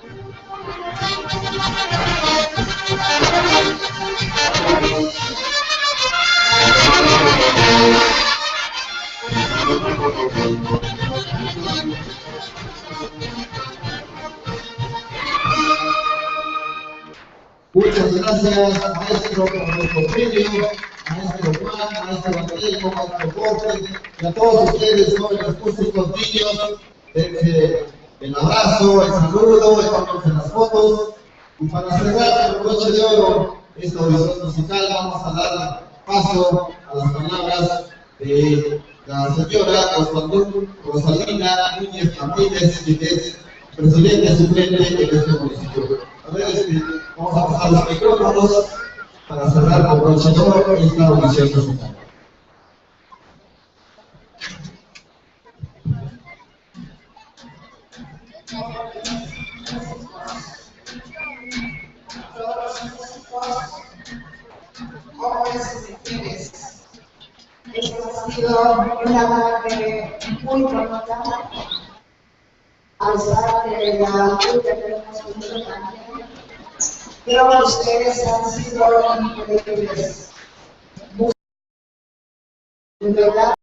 Muchas gracias, maestro, por nuestro premio, maestro Juan, maestro Antonio, maestro Jorge, y a todos ustedes, jóvenes músicos, niños, el abrazo, el saludo, estamos en las fotos. Y para cerrar con broche de oro esta audición musical, vamos a dar paso a las palabras de la señora Rosalina Núñez Martínez, que es presidente suplente de este municipio. A ver, vamos a pasar los micrófonos para cerrar con broche de oro esta audición musical. Jóvenes y mujeres, esta ha sido una tarde muy bonita, a pesar de la lucha que hemos tenido también. Creo que ustedes han sido increíbles. De verdad.